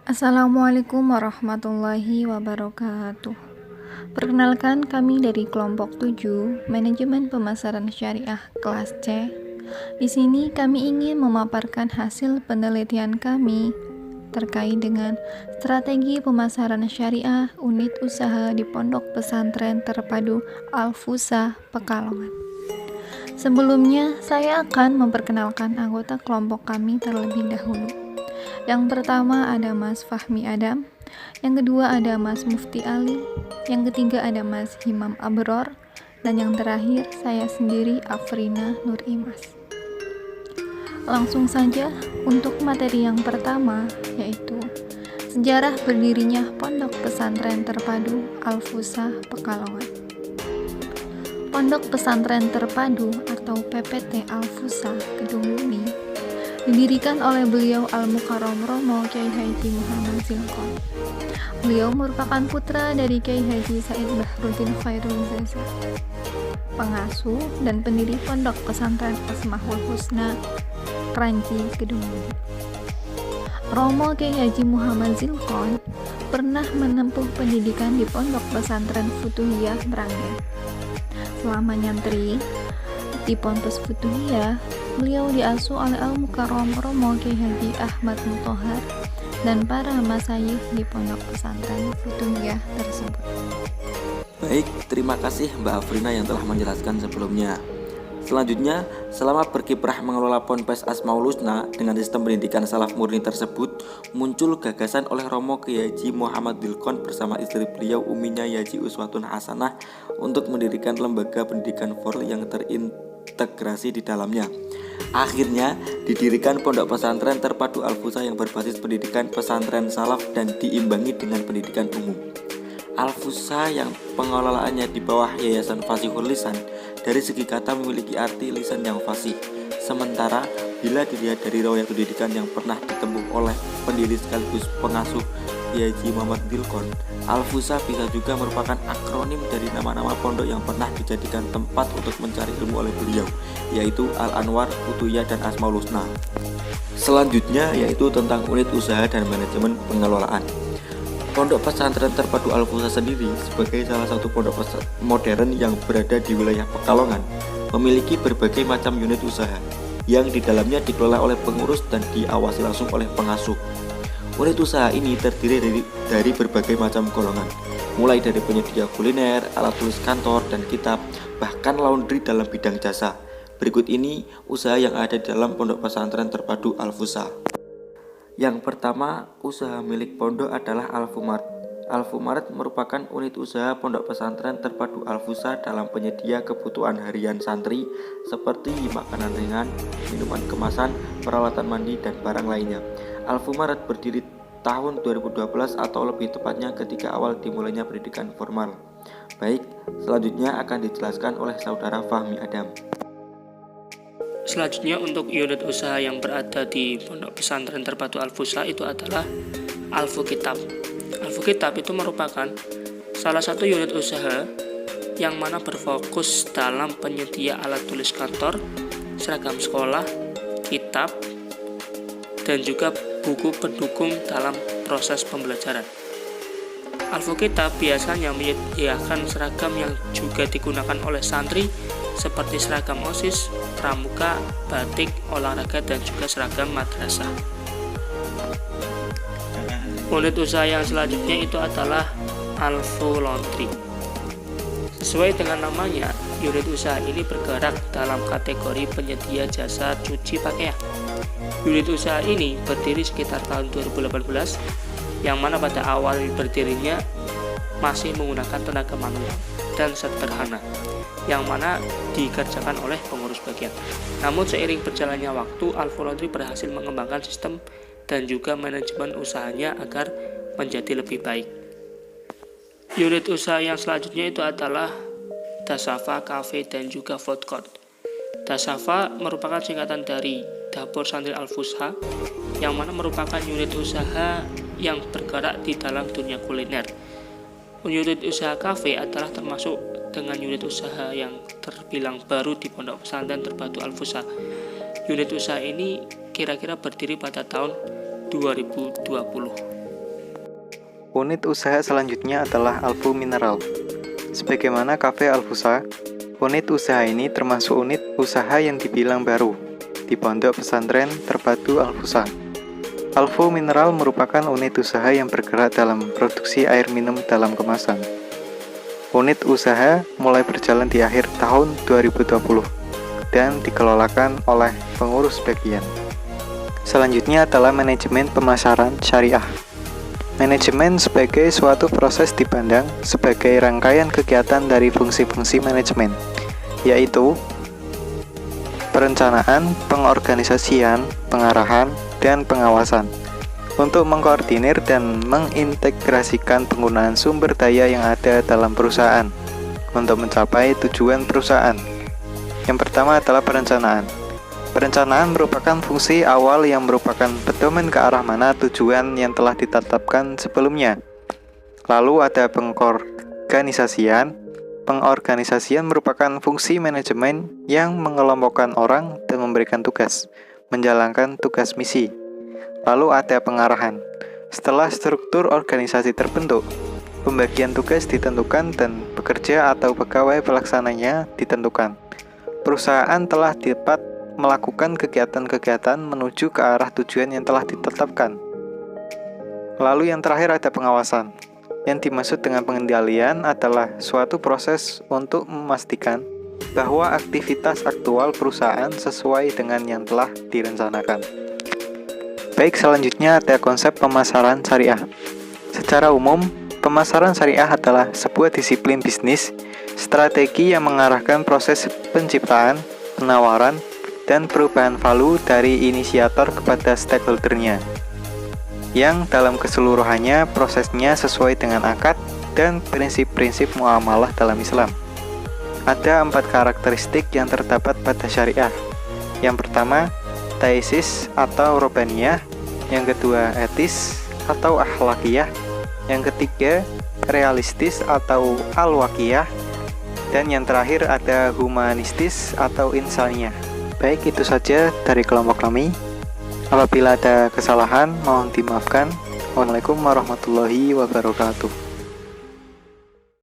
Assalamualaikum warahmatullahi wabarakatuh. Perkenalkan, kami dari kelompok 7 Manajemen Pemasaran Syariah kelas C. Di sini kami ingin memaparkan hasil penelitian kami terkait dengan strategi pemasaran syariah unit usaha di Pondok Pesantren Terpadu Al-Fusa, Pekalongan. Sebelumnya, saya akan memperkenalkan anggota kelompok kami terlebih dahulu. Yang pertama ada Mas Fahmi Adam, yang kedua ada Mas Mufti Ali, yang ketiga ada Mas Himam Abror, dan yang terakhir saya sendiri, Afrina Nur Imas. Langsung saja untuk materi yang pertama, yaitu sejarah berdirinya Pondok Pesantren Terpadu Al-Fusa, Pekalongan. Pondok Pesantren Terpadu atau PPT Al-Fusa Kedung Bumi didirikan oleh beliau Al-Mukarram Romo Kyai Haji Muhammad Zilkon. Beliau merupakan putra dari Kyai Haji Said Bahruddin Khairul Zaza, pengasuh dan pendiri Pondok Pesantren Asmaul Husna, Kranji, Kedung Bumi. Romo Kyai Haji Muhammad Zilkon pernah menempuh pendidikan di Pondok Pesantren Futuhiyah Meranggen. Selama nyantri di Ponpes Futuhiyah, beliau diasuh oleh Al-Mukarram Romo Kyai Haji Ahmad Muthohar dan para masyayikh di Pondok Pesantren Futuhiyah tersebut. Baik, terima kasih Mbak Afrina yang telah menjelaskan sebelumnya. Selanjutnya, selama berkiprah mengelola Ponpes Asmaul Husna dengan sistem pendidikan salaf murni tersebut, muncul gagasan oleh Romo Kyai Haji Muhammad Zilkon bersama istri beliau Uminya Haji Uswatun Hasanah untuk mendirikan lembaga pendidikan formal yang terintegrasi di dalamnya. Akhirnya didirikan Pondok Pesantren Terpadu Al-Fusa yang berbasis pendidikan pesantren salaf dan diimbangi dengan pendidikan umum. Al-Fusa yang pengelolaannya di bawah Yayasan Fasihul Lisan dari segi kata memiliki arti lisan yang fasih. Sementara bila dilihat dari riwayat pendidikan yang pernah ditempuh oleh pendiri sekaligus pengasuh Kyai Haji Muhammad Zilkon, Al-Fusa bisa juga merupakan akronim dari nama-nama pondok yang pernah dijadikan tempat untuk mencari ilmu oleh beliau, yaitu Al-Anwar, Futuhiyah, dan Asmaul Husna. Selanjutnya yaitu tentang unit usaha dan manajemen pengelolaan. Pondok Pesantren Terpadu Al-Fusa sendiri sebagai salah satu pondok modern yang berada di wilayah Pekalongan memiliki berbagai macam unit usaha yang di dalamnya dikelola oleh pengurus dan diawasi langsung oleh pengasuh. Unit usaha ini terdiri dari berbagai macam golongan, mulai dari penyedia kuliner, alat tulis kantor dan kitab, bahkan laundry dalam bidang jasa. Berikut ini usaha yang ada di dalam Pondok Pesantren Terpadu Al-Fusa. Yang pertama, usaha milik pondok adalah Alfamart. Alfamart merupakan unit usaha Pondok Pesantren Terpadu Al-Fusa dalam penyedia kebutuhan harian santri seperti makanan ringan, minuman kemasan, peralatan mandi, dan barang lainnya. Alfamart berdiri tahun 2012 atau lebih tepatnya ketika awal dimulainya pendidikan formal. Baik, selanjutnya akan dijelaskan oleh saudara Fahmi Adam. Selanjutnya untuk unit usaha yang berada di Pondok Pesantren Terpadu Al-Fusa itu adalah Al-Fukitab. Al-Fukitab itu merupakan salah satu unit usaha yang mana berfokus dalam penyedia alat tulis kantor, seragam sekolah, kitab, dan juga buku pendukung dalam proses pembelajaran. Al-Fukitab biasanya menyediakan seragam yang juga digunakan oleh santri seperti seragam OSIS, pramuka, batik, olahraga, dan juga seragam madrasah. Unit usaha yang selanjutnya itu adalah Alfu Laundry. Sesuai dengan namanya, unit usaha ini bergerak dalam kategori penyedia jasa cuci pakaian. Unit usaha ini berdiri sekitar tahun 2018, yang mana pada awal berdirinya masih menggunakan tenaga manual dan sederhana, yang mana dikerjakan oleh pengurus bagian. Namun seiring berjalannya waktu, Alfu Laundry berhasil mengembangkan sistem dan juga manajemen usahanya agar menjadi lebih baik. Unit usaha yang selanjutnya itu adalah Dasafa Cafe dan juga Food Court. Dasafa merupakan singkatan dari Dapur Santri Al-Fusa, yang mana merupakan unit usaha yang bergerak di dalam dunia kuliner. Unit usaha kafe adalah termasuk dengan unit usaha yang terbilang baru di Pondok Pesantren Terpadu Al-Fusa. Unit usaha ini kira-kira berdiri pada tahun 2020. Unit usaha selanjutnya adalah Alfu Mineral. Sebagaimana Cafe Alfusa, unit usaha ini termasuk unit usaha yang dibilang baru di Pondok Pesantren Terpadu Alfusa. Alfu Mineral merupakan unit usaha yang bergerak dalam produksi air minum dalam kemasan. Unit usaha mulai berjalan di akhir tahun 2020 dan dikelolakan oleh pengurus bagian. Selanjutnya adalah manajemen pemasaran syariah. Manajemen sebagai suatu proses dipandang sebagai rangkaian kegiatan dari fungsi-fungsi manajemen, yaitu perencanaan, pengorganisasian, pengarahan, dan pengawasan untuk mengkoordinir dan mengintegrasikan penggunaan sumber daya yang ada dalam perusahaan untuk mencapai tujuan perusahaan. Yang pertama adalah perencanaan. Perencanaan merupakan fungsi awal yang merupakan pedoman ke arah mana tujuan yang telah ditetapkan sebelumnya. Lalu ada pengorganisasian. Pengorganisasian merupakan fungsi manajemen yang mengelompokkan orang dan memberikan tugas, menjalankan tugas misi. Lalu ada pengarahan. Setelah struktur organisasi terbentuk, pembagian tugas ditentukan dan pekerja atau pegawai pelaksananya ditentukan. Perusahaan telah dapat melakukan kegiatan-kegiatan menuju ke arah tujuan yang telah ditetapkan. Lalu yang terakhir ada pengawasan. Yang dimaksud dengan pengendalian adalah suatu proses untuk memastikan bahwa aktivitas aktual perusahaan sesuai dengan yang telah direncanakan. Baik, selanjutnya ada konsep pemasaran syariah. Secara umum, pemasaran syariah adalah sebuah disiplin bisnis, strategi yang mengarahkan proses penciptaan, penawaran, dan perubahan value dari inisiator kepada stakeholder-nya, yang dalam keseluruhannya prosesnya sesuai dengan akad dan prinsip-prinsip muamalah dalam Islam. Ada 4 karakteristik yang terdapat pada syariah. Yang pertama, taisis atau robaniyah. Yang kedua, etis atau akhlakiyah. Yang ketiga, realistis atau al-waqiyah. Dan yang terakhir ada humanistis atau insaniyah. Baik, itu saja dari kelompok kami. Apabila ada kesalahan, mohon dimaafkan. Wassalamualaikum warahmatullahi wabarakatuh.